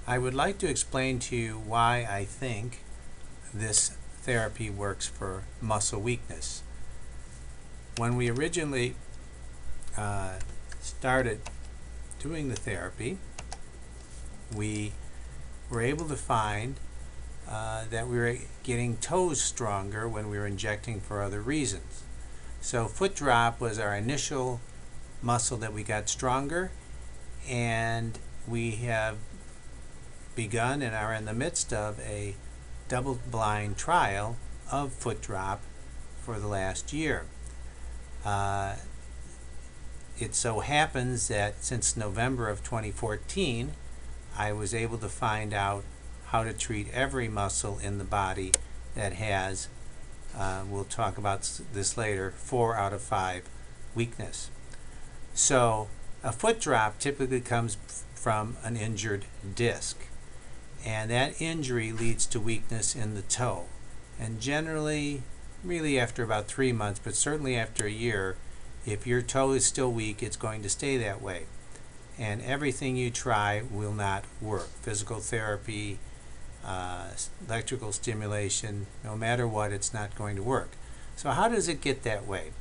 I would like to explain to you why I think this therapy works for muscle weakness. When we originally started doing the therapy, we were able to find that we were getting toes stronger when we were injecting for other reasons. So foot drop was our initial muscle that we got stronger, and we have begun and are in the midst of a double-blind trial of foot drop for the last year. It so happens that since November of 2014, I was able to find out how to treat every muscle in the body that has, we'll talk about this later, 4 out of 5 weakness. So a foot drop typically comes from an injured disc, and that injury leads to weakness in the toe. And generally, really after about 3 months, but certainly after a year, if your toe is still weak, it's going to stay that way. And everything you try will not work. Physical therapy, electrical stimulation, no matter what, it's not going to work. So how does it get that way?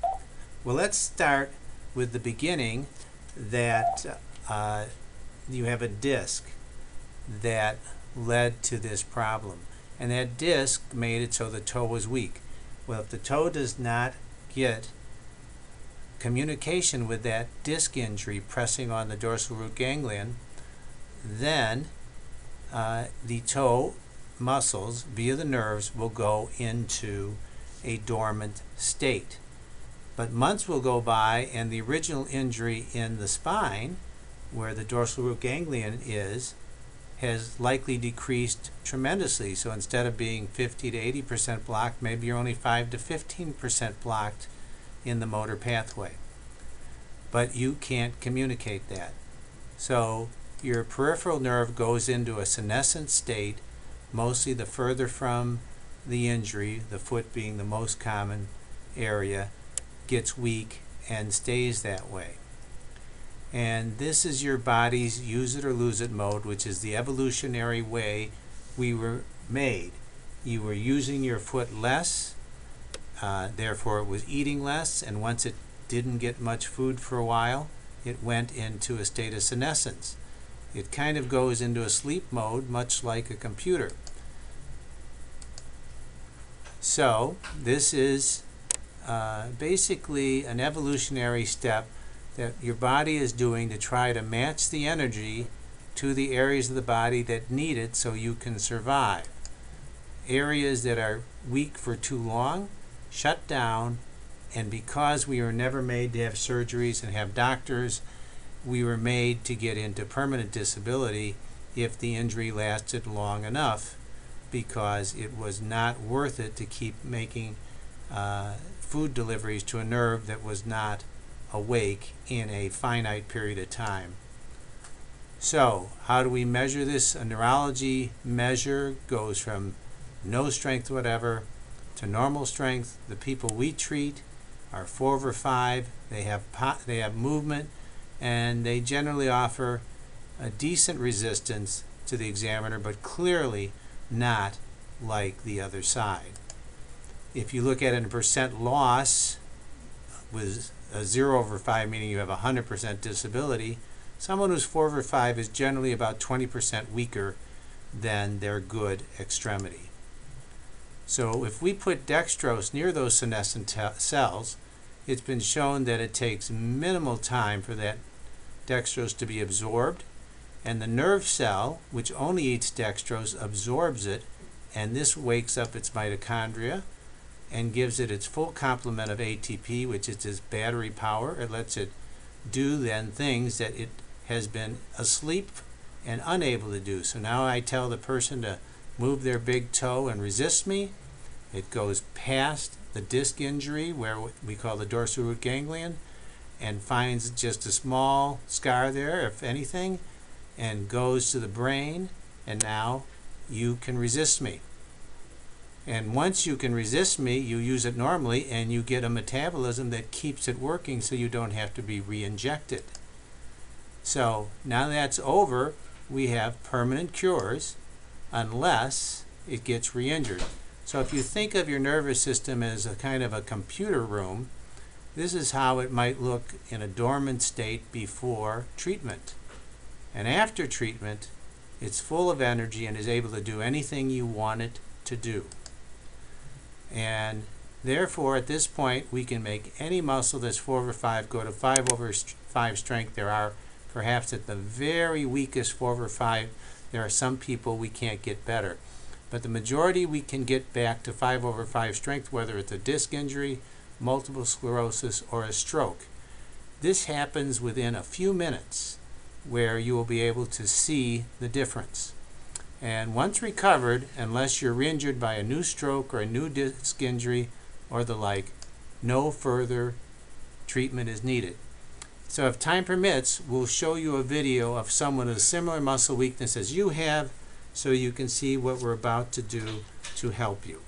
Well, let's start with the beginning, that you have a disc that led to this problem. And that disc made it so the toe was weak. Well, if the toe does not get communication with that disc injury pressing on the dorsal root ganglion, then the toe muscles via the nerves will go into a dormant state. But months will go by and the original injury in the spine, where the dorsal root ganglion is, has likely decreased tremendously. So instead of being 50 to 80% blocked, maybe you're only 5 to 15% blocked in the motor pathway. But you can't communicate that. So your peripheral nerve goes into a senescent state, mostly the further from the injury, the foot being the most common area, gets weak and stays that way. And this is your body's use it or lose it mode, which is the evolutionary way we were made. You were using your foot less, therefore it was eating less, and once it didn't get much food for a while, it went into a state of senescence. It kind of goes into a sleep mode, much like a computer. So this is basically an evolutionary step that your body is doing to try to match the energy to the areas of the body that need it so you can survive. Areas that are weak for too long shut down, and because we were never made to have surgeries and have doctors, we were made to get into permanent disability if the injury lasted long enough, because it was not worth it to keep making food deliveries to a nerve that was not awake in a finite period of time. So how do we measure this? A neurology measure goes from no strength whatever to normal strength. The people we treat are 4 over 5. They have movement, and they generally offer a decent resistance to the examiner, but clearly not like the other side. If you look at it in percent loss, with a 0 over 5 meaning you have 100% disability, someone who's 4 over 5 is generally about 20% weaker than their good extremity. So if we put dextrose near those senescent cells, it's been shown that it takes minimal time for that dextrose to be absorbed, and the nerve cell, which only eats dextrose, absorbs it, and this wakes up its mitochondria and gives it its full complement of ATP, which is its battery power. It lets it do then things that it has been asleep and unable to do. So now I tell the person to move their big toe and resist me. It goes past the disc injury, where we call the dorsal root ganglion, and finds just a small scar there, if anything, and goes to the brain, and now you can resist me. And once you can resist me, you use it normally, and you get a metabolism that keeps it working so you don't have to be re-injected. So now that's over, we have permanent cures unless it gets re-injured. So if you think of your nervous system as a kind of a computer room, this is how it might look in a dormant state before treatment. And after treatment, it's full of energy and is able to do anything you want it to do. And therefore, at this point, we can make any muscle that's 4/5 go to 5/5 strength. There are, perhaps at the very weakest 4/5, there are some people we can't get better. But the majority we can get back to 5/5 strength, whether it's a disc injury, multiple sclerosis, or a stroke. This happens within a few minutes, where you will be able to see the difference. And once recovered, unless you're injured by a new stroke or a new disc injury or the like, no further treatment is needed. So if time permits, we'll show you a video of someone with a similar muscle weakness as you have, so you can see what we're about to do to help you.